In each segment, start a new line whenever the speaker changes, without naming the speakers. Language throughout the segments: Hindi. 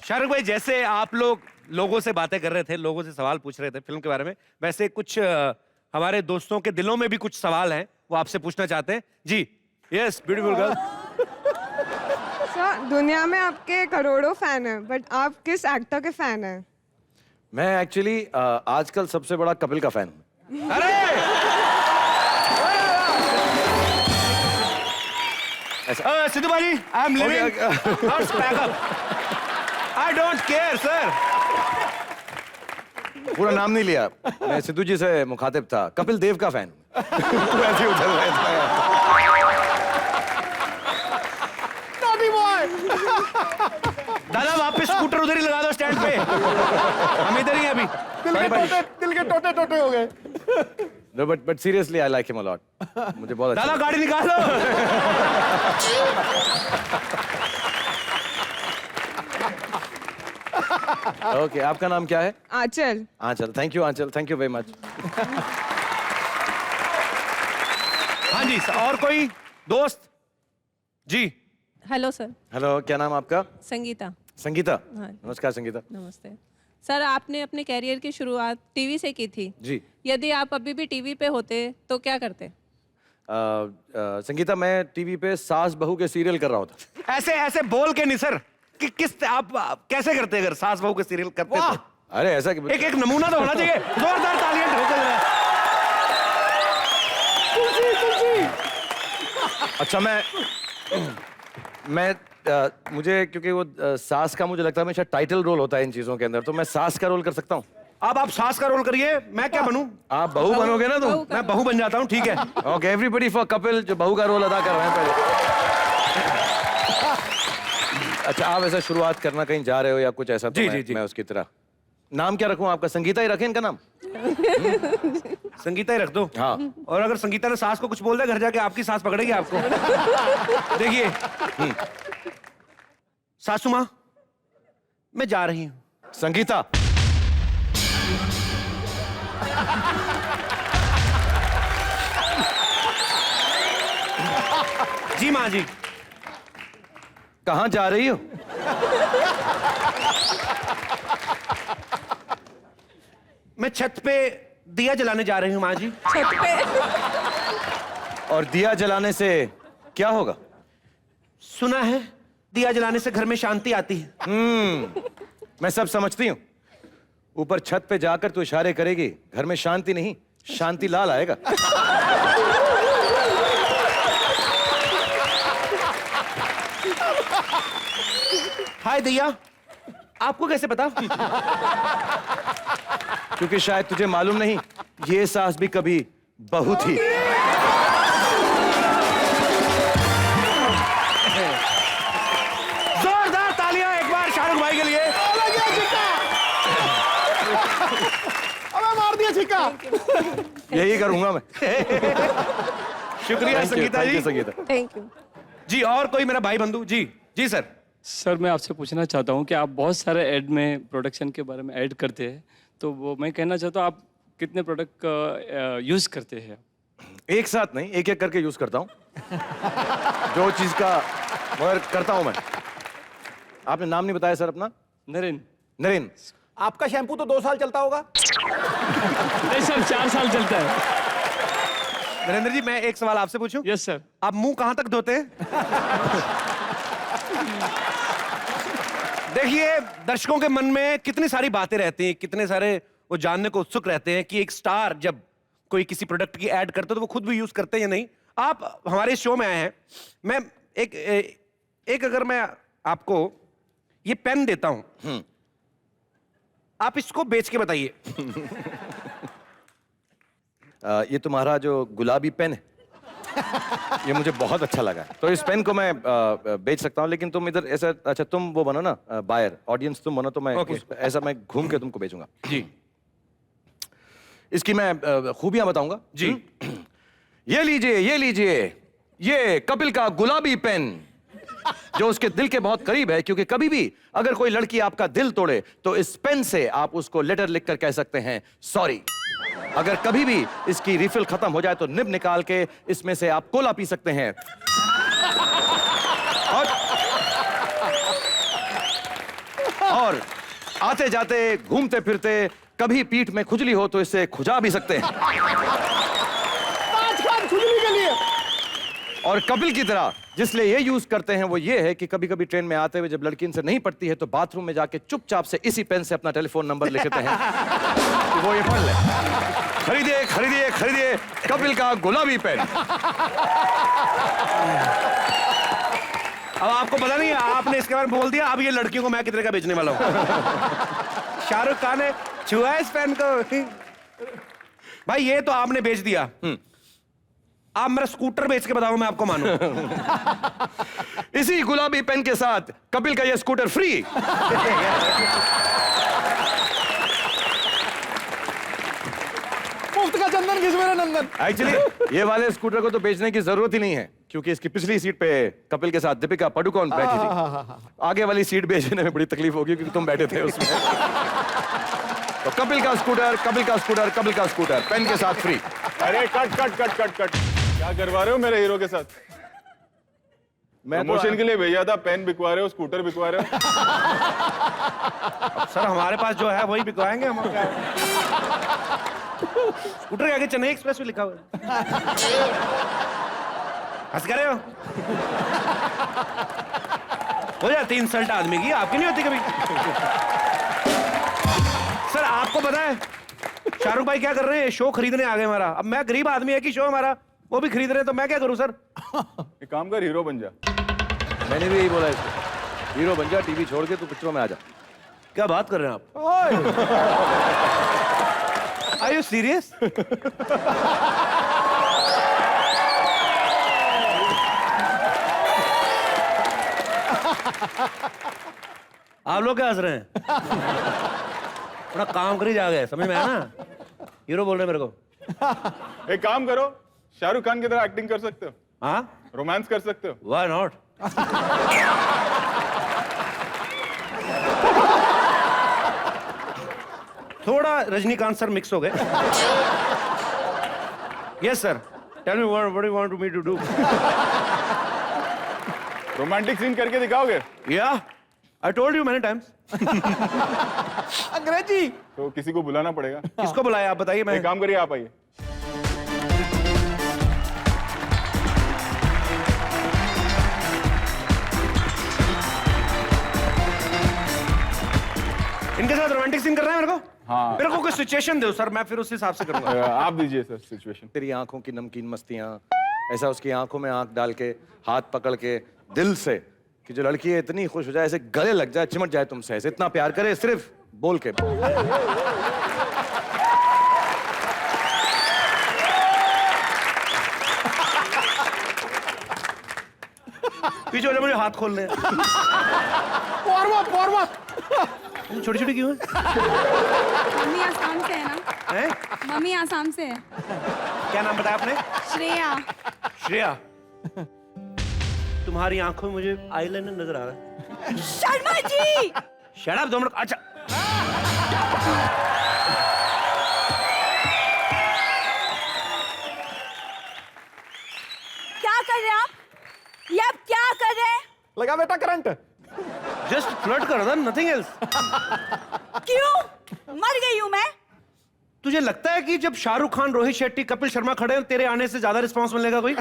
शाहरुख भाई, जैसे आप लोगों से बातें कर रहे थे, लोगों से सवाल पूछ रहे थे फिल्म के बारे में, वैसे कुछ हमारे दोस्तों के दिलों में भी कुछ सवाल हैं, वो आपसे पूछना चाहते हैं। जी, यस, ब्यूटीफुल गर्ल।
सर, दुनिया में आपके करोड़ों फैन हैं, बट आप किस एक्टर के फैन हैं?
मैं एक्चुअली आजकल सबसे बड़ा कपिल का फैन हूँ।
अरे सिद्धू भाई, I am living not backup, I don't care sir.
पूरा नाम नहीं लिया, मैं सिद्धू जी से मुखातिब था, कपिल देव का फैन हूँ। ऐसे ही उछल रहे थे।
दादा वापस स्कूटर उधर ही लगा दो स्टैंड पे, हम इधर ही हैं अभी।
दिल के टोटे टोटे हो गए।
No, but seriously, I like him a lot. मुझे बहुत अच्छा
दादा गाड़ी निकालो।
ओके, आपका नाम क्या है?
Aanchal.
Aanchal, thank you Aanchal, thank you very much.
हाँ जी, और कोई दोस्त? जी
हेलो सर।
हेलो, क्या नाम आपका?
संगीता।
संगीता।
हाँ।
नमस्कार संगीता।
नमस्ते सर। आपने अपने कैरियर की शुरुआत टीवी से की थी।
जी।
यदि आप अभी भी टीवी पे होते तो क्या करते?
संगीता, मैं टीवी पे सास बहू के सीरियल कर रहा होता।
ऐसे ऐसे बोल के नहीं सर, कि किस आप कैसे करते अगर सास बहू के सीरियल करते तो?
अरे ऐसा कि
एक नमूना तो होना चाहिए। जोरदार तालियां ठोको जरा।
अच्छा, मैं मुझे क्योंकि वो सास का मुझे लगता है हमेशा टाइटल रोल होता है इन चीजों के अंदर, तो मैं सास का रोल कर सकता हूँ।
अब आप सास का रोल करिए, मैं क्या बनूं?
आप बहू बनोगे ना तुम?
मैं बहू बन जाता हूँ, ठीक है।
ओके, एवरीबॉडी फॉर कपिल जो बहू का रोल अदा कर रहे हैं पहले। अच्छा, आप ऐसा शुरुआत करना कहीं जा रहे हो या कुछ ऐसा? तो
जी, जी।
मैं उसकी तरह नाम क्या रखूं आपका? संगीता ही रखें इनका नाम?
संगीता ही रख दो।
हाँ।
और अगर संगीता ने सास को कुछ बोल दिया घर जाके, आपकी सास पकड़ेगी आपको। देखिए सासू माँ, मैं जा रही हूँ।
संगीता,
जी माँ जी।
कहाँ जा रही हो?
मैं छत पे दिया जलाने जा रही हूँ माँ जी।
छत पे?
और दिया जलाने से क्या होगा?
सुना है दिया जलाने से घर में शांति आती है।
मैं सब समझती हूँ। ऊपर छत पे जाकर तू इशारे करेगी, घर में शांति नहीं शांति लाल आएगा।
हाय दिया, आपको कैसे पता?
क्योंकि शायद तुझे मालूम नहीं, ये सास भी कभी बहू थी।
जोरदार तालियां एक बार शाहरुख भाई के लिए।
अबे मार दिया छिक्का।
यही करूंगा मैं।
शुक्रिया संगीता जी।
संगीता।
Thank you.
जी, और कोई मेरा भाई बंधु? जी जी सर।
सर, मैं आपसे पूछना चाहता हूँ कि आप बहुत सारे ऐड में प्रोडक्शन के बारे में ऐड करते हैं, तो वो मैं कहना चाहता हूँ आप कितने प्रोडक्ट का यूज़ करते हैं?
एक साथ नहीं, एक एक करके यूज करता हूँ जो चीज का मगर करता हूँ मैं। आपने नाम नहीं बताया सर अपना?
नरेन।
नरेन।
आपका शैम्पू तो 2 साल चलता होगा।
नहीं सर, 4 साल चलता है।
नरेंद्र जी, मैं एक सवाल आपसे पूछूं?
Yes sir.
आप मुंह कहां तक धोते हैं? देखिए, दर्शकों के मन में कितनी सारी बातें रहती हैं, कितने सारे वो जानने को उत्सुक रहते हैं कि एक स्टार जब कोई किसी प्रोडक्ट की ऐड करते तो वो खुद भी यूज करते हैं या नहीं। आप हमारे शो में आए हैं, मैं एक अगर मैं आपको ये पेन देता हूं, आप इसको बेच के बताइए।
ये तुम्हारा जो गुलाबी पेन है ये मुझे बहुत अच्छा लगा है, तो इस पेन को मैं बेच सकता हूँ, लेकिन तुम इधर ऐसा, अच्छा तुम वो बनो ना बायर, ऑडियंस तुम बनो, तो मैं ऐसा मैं घूम के तुमको बेचूंगा।
जी।
इसकी मैं खूबियां बताऊंगा।
जी।
ये लीजिए, ये कपिल का गुलाबी पेन जो उसके दिल के बहुत करीब है, क्योंकि कभी भी अगर कोई लड़की आपका दिल तोड़े तो इस पेन से आप उसको लेटर लिखकर कह सकते हैं सॉरी। अगर कभी भी इसकी रिफिल खत्म हो जाए तो निब निकाल के इसमें से आप कोला पी सकते हैं। और आते जाते घूमते फिरते कभी पीठ में खुजली हो तो इससे खुजा भी सकते हैं।
आजकल खुजली के लिए
और कपिल की तरह जिसलिए ये यूज करते हैं वो ये है कि कभी कभी ट्रेन में आते हुए जब लड़की इनसे नहीं पड़ती है तो बाथरूम में जाके चुपचाप से इसी पेन से अपना टेलीफोन नंबर लिखते हैं कि वो ये पढ़ ले। खरीदिए खरीदिए खरीदिए कपिल का गुलाबी पेन।
अब आपको पता नहीं है, आपने इसके बारे में बोल दिया, अब ये लड़कियों को मैं कितने का बेचने वाला हूँ। शाहरुख खान ने छुआ इस पेन को। भाई ये तो आपने बेच दिया, आप मेरा स्कूटर बेच के बताओ मैं आपको मानूं।
इसी गुलाबी पेन के साथ कपिल का ये स्कूटर फ्री।
मुफ्त का चंदन किस मेरा नंदन।
एक्चुअली ये वाले स्कूटर को तो बेचने की जरूरत ही नहीं है क्योंकि इसकी पिछली सीट पे कपिल के साथ दीपिका पादुकोण बैठी थी। आगे वाली सीट बेचने में बड़ी तकलीफ होगी क्योंकि तुम बैठे थे उसमें। तो कपिल का स्कूटर, कपिल का स्कूटर, कपिल का स्कूटर पेन के साथ फ्री।
अरे cut cut cut cut cut, क्या करवा रहे हो मेरे हीरो के साथ?
मैं
प्रमोशन के लिए भेजा था, पेन बिकवा रहे हो, स्कूटर बिकवा रहे हो।
सर हमारे पास जो है वही बिकवाएंगे हम। क्या स्कूटर के आगे चेन्नई एक्सप्रेस भी लिखा हुआ है। हंस कर रहे हो? हो जाती इंसल्ट आदमी की, आपकी नहीं होती कभी? सर आपको पता है शाहरुख भाई क्या कर रहे हैं? शो खरीदने आ गए हमारा। अब मैं गरीब आदमी है कि शो हमारा वो भी खरीद रहे हैं, तो मैं क्या करूं सर?
एक काम कर, हीरो बन जा।
मैंने भी यही बोला इसको, हीरो बन जा, टीवी छोड़ के तू पिक्चरों में आ जा।
क्या बात कर रहे हैं आप? Are you serious? आप लोग क्या हंस रहे हैं? थोड़ा काम करी जा गए, समझ में आया ना? हीरो बोल रहे हैं मेरे को।
एक काम करो, शाहरुख खान की तरह एक्टिंग कर सकते हो,
हाँ
रोमांस कर सकते हो।
Why not? थोड़ा रजनीकांत सर मिक्स हो गए। Yes sir, tell me what you want me to do.
Romantic scene करके दिखाओगे?
या I told you many times.
अंग्रेजी
तो किसी को बुलाना पड़ेगा।
किसको बुलाया आप बताइए? मैं
एक काम करिए, आप आइए।
इनके साथ रोमांटिक सीन करना है मेरे को?
हाँ।
मेरे को कोई सिचुएशन दो सर, मैं फिर उस हिसाब से करूंगा।
आप दीजिए सर सिचुएशन।
तेरी आंखों की नमकीन मस्तियां, ऐसा उसकी आंखों में आंख डाल के हाथ पकड़ के दिल से कि जो लड़की है इतनी खुश हो जाए, ऐसे गले लग जाए, चिमट जाए तुमसे, ऐसे इतना प्यार करे सिर्फ बोल के।
पीछे वाले मुझे हाथ खोलने हैं। छोटी छोटी क्यों है?
मम्मी आसाम से है ना?
हैं?
मम्मी आसाम से है।
क्या नाम बताया आपने?
श्रेया।
श्रेया, तुम्हारी आंखों में मुझे आईलाइनर नजर आ रहा है।
Sharma ji.
Shut up 2 minute. अच्छा
क्या कर रहे हैं आप? ये आप क्या कर रहे हैं?
लगा बेटा करंट।
जस्ट फ्लर्ट कर रहा था, नथिंग एल्स।
क्यों? मर गई हूं मैं?
तुझे लगता है कि जब शाहरुख खान, रोहित शेट्टी, कपिल शर्मा खड़े हैं, तेरे आने से ज्यादा रिस्पांस मिलेगा कोई?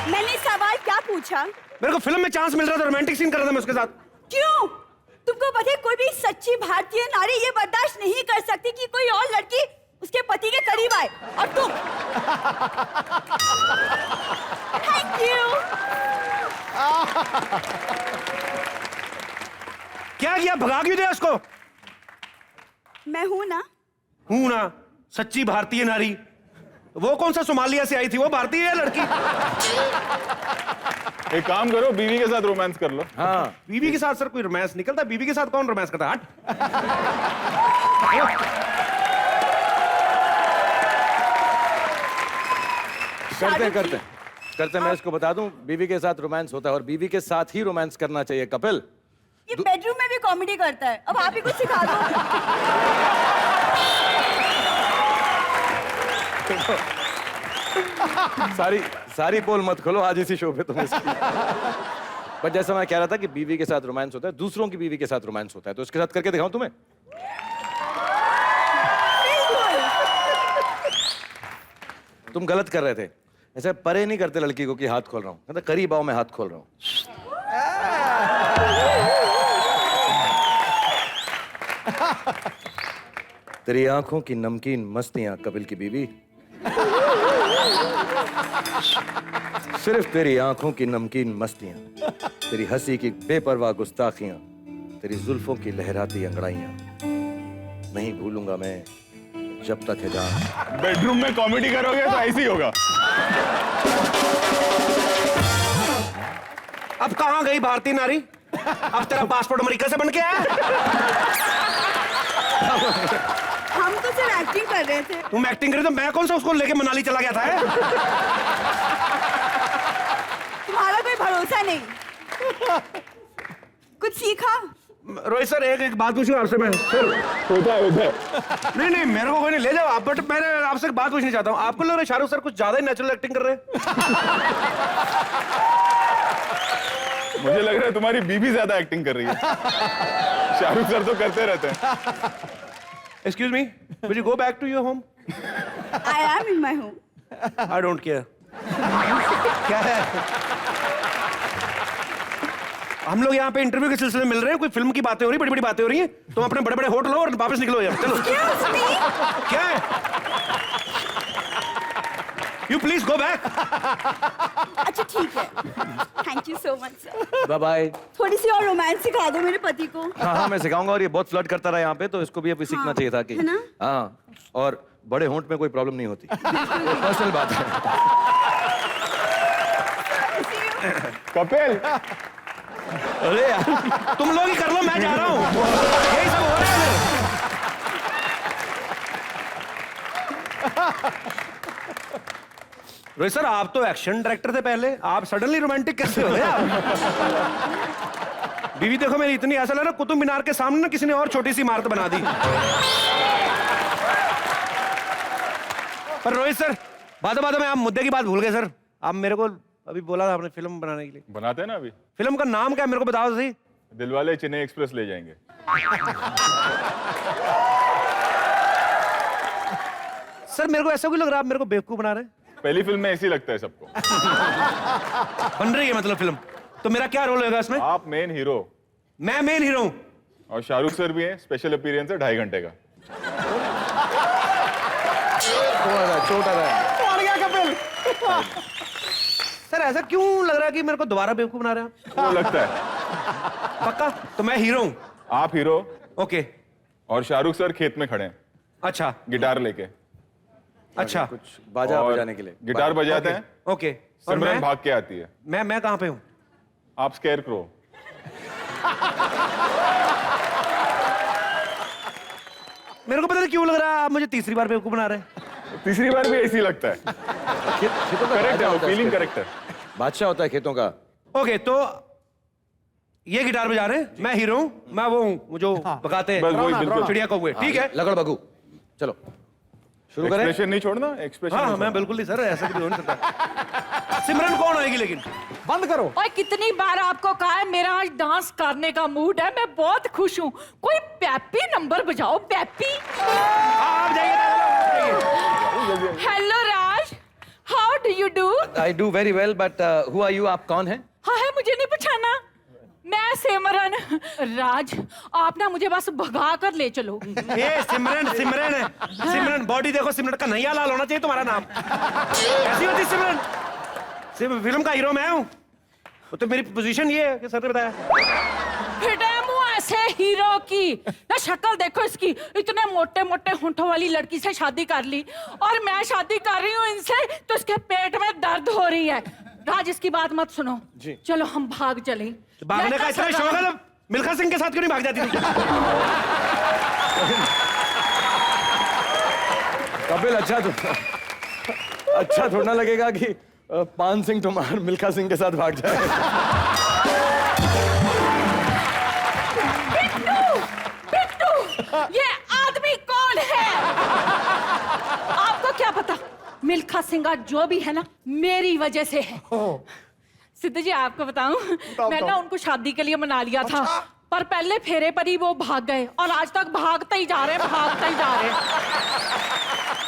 मैंने सवाल क्या पूछा?
मेरे को फिल्म में चांस मिल रहा था, रोमांटिक सीन कर रहा था मैं उसके साथ।
क्यों? तुमको पता है कोई भी सच्ची भारतीय नारी ये बर्दाश्त नहीं कर सकती कि कोई और लड़की उसके पति के करीब आए, और तुम। Thank you.
क्या किया? भगा क्यों दिया उसको?
मैं हूं ना।
हूं ना, सच्ची भारतीय नारी। वो कौन सा सोमालिया से आई थी? वो भारतीय है लड़की।
एक काम करो, बीवी के साथ रोमांस कर लो।
हाँ,
बीवी के साथ सर कोई रोमांस निकलता? बीवी के साथ कौन रोमांस करता? हट।
करते मैं इसको बता दूं, बीवी के साथ रोमांस होता है और बीवी के साथ ही रोमांस करना चाहिए कपिल।
ये बेडरूम में भी कॉमेडी करता है। अब आप ही कुछ सिखा दो।
सारी सारी पोल मत खोलो आज इसी शो पे तुम इसकी। बट जैसा मैं कह रहा था कि बीवी के साथ रोमांस होता है, दूसरों की बीवी के साथ रोमांस होता है, तो उसके साथ करके दिखाऊं तुम्हें? तुम गलत कर रहे थे, ऐसे परे नहीं करते लड़की को कि हाथ खोल रहा हूं, मतलब करीब आओ मैं हाथ खोल रहा हूं। तेरी आंखों की नमकीन मस्तियां कपिल की बीवी, सिर्फ तेरी आंखों की नमकीन मस्तियां, तेरी हंसी की बेपरवाह गुस्ताखियां, तेरी जुल्फों की लहराती अंगड़ाइयां, नहीं भूलूंगा मैं जब तक है जान।
बेडरूम में कॉमेडी करोगे तो ऐसे ही होगा।
अब कहां गई भारतीय नारी? अब तेरा पासपोर्ट अमेरिका से बन के आया?
हम तो सिर्फ एक्टिंग कर रहे थे।
तुम एक्टिंग करी तो मैं कौन सा उसको लेके मनाली चला गया था?
तुम्हारा कोई भरोसा नहीं। कुछ सीखा?
रोहित सर एक बात पूछूं आपसे मैं सर?
होता है।
नहीं मेरे को कोई नहीं, ले जाओ आप, बट मैं आपसे एक बात पूछना चाहता हूँ। आपको लग रहा है शाहरुख सर कुछ ज्यादा ही नेचुरल एक्टिंग कर रहे हैं?
मुझे लग रहा है तुम्हारी बीबी ज्यादा एक्टिंग कर रही है। शाहरुख सर तो करते रहते हैं।
Excuse me, will you go back to your home?
I am in my home.
I don't care. क्या है? हम लोग यहाँ पे इंटरव्यू के सिलसिले में मिल रहे हैं, कोई फिल्म की बातें हो रही, बड़ी बड़ी बातें हो रही हैं। तुम अपने बड़े बड़े होटल लो और वापस निकलो यार, चलो। क्या है? You please go back.
अच्छा ठीक है, thank you so much sir.
Bye bye.
थोड़ी सी और रोमांस सिखा दो मेरे पति को।
हाँ मैं सिखाऊंगा, और ये बहुत फ्लर्ट करता रहा यहाँ पे, तो इसको भी अभी सीखना चाहिए था कि
है ना?
हाँ, और बड़े होंठ में कोई प्रॉब्लम नहीं होती, पर्सनल बात है।
कपिल,
अरे यार
तुम लोग ही कर लो, मैं जा रहा हूँ। यही सब हो रहा है। रोहित सर आप तो एक्शन डायरेक्टर थे पहले, आप सडनली रोमांटिक कैसे हो गए आप? बीवी देखो मेरी इतनी, ऐसा लग रहा कुतुब मीनार के सामने ना किसी ने और छोटी सी इमारत बना दी। पर रोहित सर बातों में आप मुद्दे की बात भूल गए सर। आप मेरे को अभी बोला था आपने फिल्म बनाने के लिए।
बनाते हैं ना अभी।
फिल्म का नाम क्या है मेरे को बताओ सही।
दिलवाले चेन्नई एक्सप्रेस ले जाएंगे।
सर मेरे को ऐसा क्यों लग रहा है आप मेरे को बेवकूफ बना रहे हैं?
पहली फिल्म में ऐसे ही लगता है सबको।
बन रही है मतलब फिल्म, तो मेरा क्या रोल होगा इसमें?
आप मेन हीरो।
मैं मेन हीरो हूं
और शाहरुख सर भी हैं, स्पेशल अपीयरेंस है 2.5 घंटे का।
छोटा था।
और क्या कपिल?
सर ऐसा क्यों लग रहा है कि मेरे को दोबारा बेवकूफ बना रहे हैं आप?
वो लगता है।
पक्का? तो मैं हीरो हूं।
आप हीरो
ओके।
और शाहरुख सर खेत में खड़े हैं
अच्छा
गिटार लेके।
अच्छा
कुछ बाजा
और
बजाने के लिए
गिटार बजाते हैं।
ओके। और
सिमरन
मैं
भाग के आती है।
मैं कहां पे हूं?
आप स्केयर क्रो।
मेरे को पता नहीं क्यों लग रहा है आप मुझे तीसरी बार बेवकूफ बना रहे हैं।
तीसरी बार भी ऐसे ही लगता है।
खेतों का
करेक्ट है, वो
होता है
फीलिंग
उसका।
करेक्ट है।
बादशाह होता है खेतों का।
ओके तो ये गिटार बजा रहे हैं, मैं हीरो हूं, मैं वो हूं जो भगाते
बस वही,
हैं
बिल्कुल।
चिड़िया कौवे। ठीक है।
लगड़ बगू, चलो शुरू करें।
एक्सप्रेशन नहीं छोड़ना, एक्सप्रेशन
हाँ
नहीं
मैं
छोड़ना।
बिल्कुल नहीं सर, ऐसा भी हो नहीं सकता। सिमरन कौन होएगी लेकिन?
बंद करो।
और कितनी बार आपको कहा है मेरा आज डांस करने का मूड है, मैं बहुत खुश हूँ। कोई पैपी नंबर बजाओ, पैपी।
आप जाइए।
Hello Raj, how do you do?
I do very well, but who are you? आप कौन हैं?
हाँ है, मुझे नहीं पहचाना? मैं सिमरन। राज आप ना मुझे बस भगा कर ले चलो।
ये सिमरन सिमरन है। सिमरन बॉडी देखो, सिमरन का नैया लाल होना चाहिए तुम्हारा नाम। ऐसी होती सिमरन? फिल्म का हीरो मैं हूँ, तो मेरी पोजीशन ये है कि सर ने बताया।
फिटे मुंह ऐसे हीरो की ना, शक्ल देखो इसकी, इतने मोटे मोटे होंठों वाली लड़की से शादी कर ली, और मैं शादी कर रही हूँ इनसे, तो इसके पेट में दर्द हो रही है। राज इसकी बात मत सुनो जी। चलो हम भाग चले।
भागने का इतना शौक है तो मिल्खा सिंह के साथ क्यों नहीं भाग जाती?
कपिल अच्छा थोड़ा लगेगा कि पान सिंह तोमार मिल्खा सिंह के साथ भाग जाए।
बिट्टू, ये आदमी कौन है? आपको क्या पता? मिल्खा सिंह जो भी है ना मेरी वजह से है। सिद्धू जी आपको बताऊं, मैं ना उनको शादी के लिए मना लिया था, पर पहले फेरे पर ही वो भाग गए और आज तक भागते ही जा रहे हैं, भागते ही जा रहे हैं।